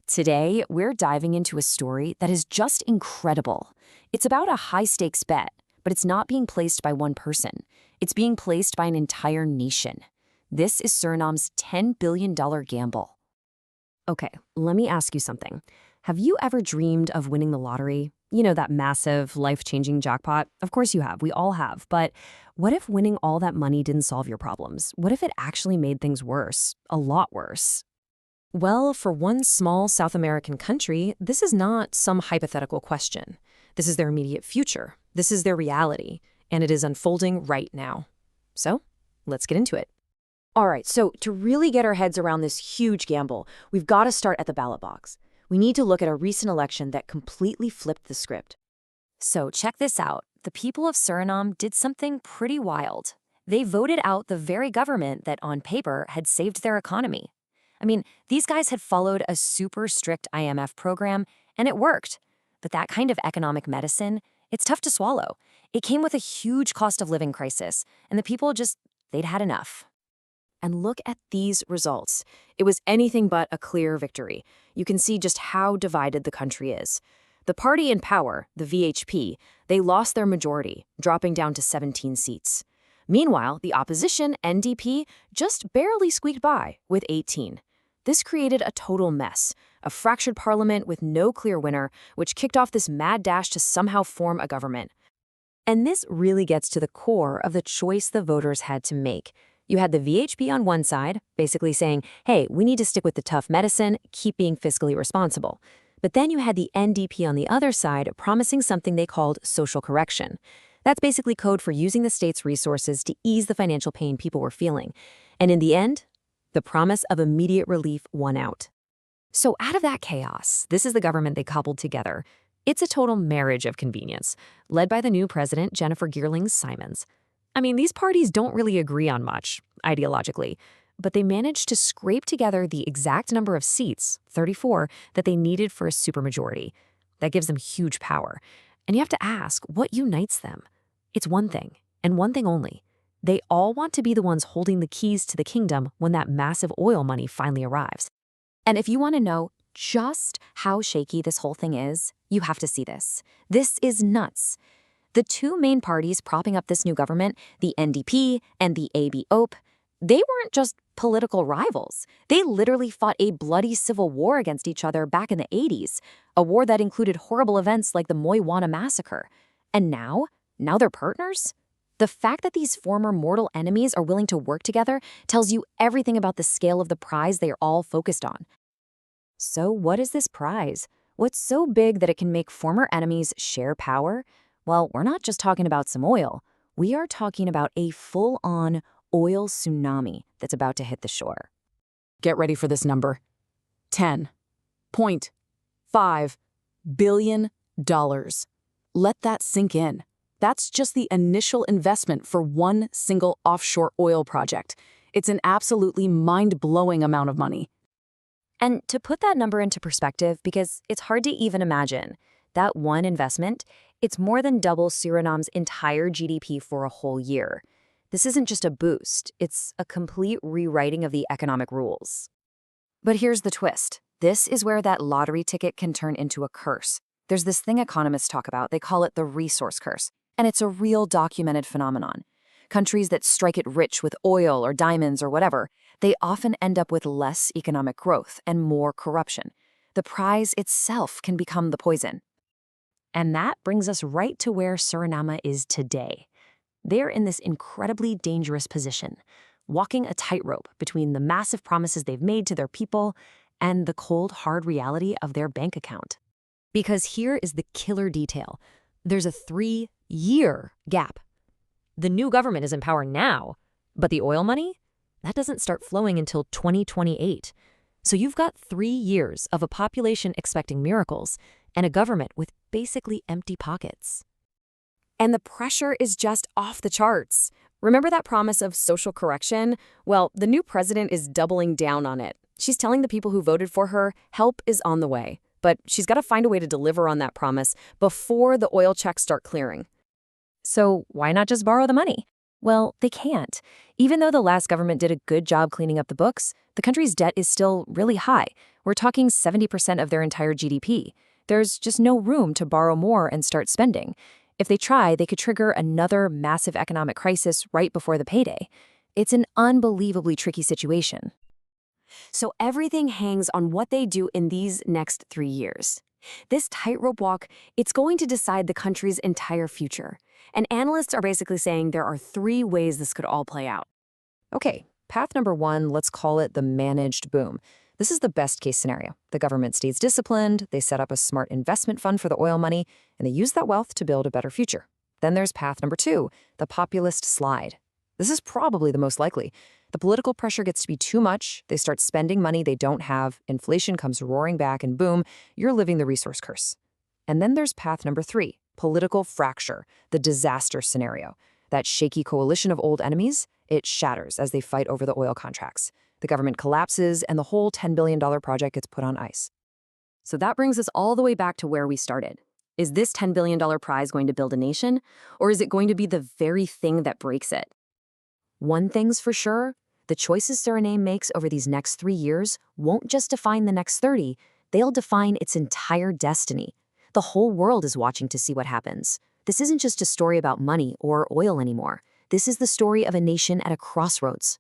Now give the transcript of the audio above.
Today, we're diving into a story that is just incredible. It's about a high-stakes bet, but it's not being placed by one person. It's being placed by an entire nation. This is Suriname's $10 billion gamble. Okay, let me ask you something. Have you ever dreamed of winning the lottery? You know, that massive, life-changing jackpot? Of course you have. We all have. But what if winning all that money didn't solve your problems? What if it actually made things worse? A lot worse. Well, for one small South American country, this is not some hypothetical question. This is their immediate future. This is their reality. And it is unfolding right now. So, let's get into it. All right, so to really get our heads around this huge gamble, we've got to start at the ballot box. We need to look at a recent election that completely flipped the script. So check this out. The people of Suriname did something pretty wild. They voted out the very government that, on paper, had saved their economy. I mean, these guys had followed a super strict IMF program, and it worked. But that kind of economic medicine, it's tough to swallow. It came with a huge cost of living crisis, and the people they'd had enough. And look at these results. It was anything but a clear victory. You can see just how divided the country is. The party in power, the VHP, they lost their majority, dropping down to 17 seats. Meanwhile, the opposition, NDP, just barely squeaked by with 18. This created a total mess, a fractured parliament with no clear winner, which kicked off this mad dash to somehow form a government. And this really gets to the core of the choice the voters had to make. You had the VHP on one side, basically saying, hey, we need to stick with the tough medicine, keep being fiscally responsible. But then you had the NDP on the other side promising something they called social correction. That's basically code for using the state's resources to ease the financial pain people were feeling. And in the end, the promise of immediate relief won out. So out of that chaos, this is the government they cobbled together. It's a total marriage of convenience, led by the new President Jennifer Geerlings-Simons. I mean, these parties don't really agree on much, ideologically, but they managed to scrape together the exact number of seats, 34, that they needed for a supermajority. That gives them huge power. And you have to ask, what unites them? It's one thing, and one thing only. They all want to be the ones holding the keys to the kingdom when that massive oil money finally arrives. And if you want to know just how shaky this whole thing is, you have to see this. This is nuts. The two main parties propping up this new government, the NDP and the ABOP, they weren't just political rivals. They literally fought a bloody civil war against each other back in the 80s, a war that included horrible events like the Moiwana massacre. And now they're partners? The fact that these former mortal enemies are willing to work together tells you everything about the scale of the prize they are all focused on. So what is this prize? What's so big that it can make former enemies share power? Well, we're not just talking about some oil. We are talking about a full-on oil tsunami that's about to hit the shore. Get ready for this number. $10.5 billion. Let that sink in. That's just the initial investment for one single offshore oil project. It's an absolutely mind-blowing amount of money. And to put that number into perspective, because it's hard to even imagine, that one investment, it's more than double Suriname's entire GDP for a whole year. This isn't just a boost, it's a complete rewriting of the economic rules. But here's the twist. This is where that lottery ticket can turn into a curse. There's this thing economists talk about, they call it the resource curse. And it's a real documented phenomenon. Countries that strike it rich with oil or diamonds or whatever, they often end up with less economic growth and more corruption. The prize itself can become the poison. And that brings us right to where Suriname is today. They're in this incredibly dangerous position, walking a tightrope between the massive promises they've made to their people and the cold, hard reality of their bank account. Because here is the killer detail. There's a 3-year gap. The new government is in power now, but the oil money, that doesn't start flowing until 2028. So you've got 3 years of a population expecting miracles and a government with basically empty pockets. And the pressure is just off the charts. Remember that promise of social correction? Well, the new president is doubling down on it. She's telling the people who voted for her, help is on the way. But she's got to find a way to deliver on that promise before the oil checks start clearing. So why not just borrow the money? Well, they can't. Even though the last government did a good job cleaning up the books, The country's debt is still really high. We're talking 70% of their entire GDP. There's just no room to borrow more and start spending. If they try, they could trigger another massive economic crisis right before the payday. It's an unbelievably tricky situation. So everything hangs on what they do in these next 3 years. This tightrope walk, it's going to decide the country's entire future. And analysts are basically saying there are 3 ways this could all play out. Okay, path number 1, let's call it the managed boom. This is the best-case scenario. The government stays disciplined, they set up a smart investment fund for the oil money, and they use that wealth to build a better future. Then there's path number 2, the populist slide. This is probably the most likely. The political pressure gets to be too much, they start spending money they don't have, inflation comes roaring back, and boom, you're living the resource curse. And then there's path number 3, political fracture, the disaster scenario. That shaky coalition of old enemies, it shatters as they fight over the oil contracts. The government collapses, and the whole $10 billion project gets put on ice. So that brings us all the way back to where we started. Is this $10 billion prize going to build a nation, or is it going to be the very thing that breaks it? One thing's for sure, the choices Suriname makes over these next 3 years won't just define the next 30, they'll define its entire destiny. The whole world is watching to see what happens. This isn't just a story about money or oil anymore. This is the story of a nation at a crossroads.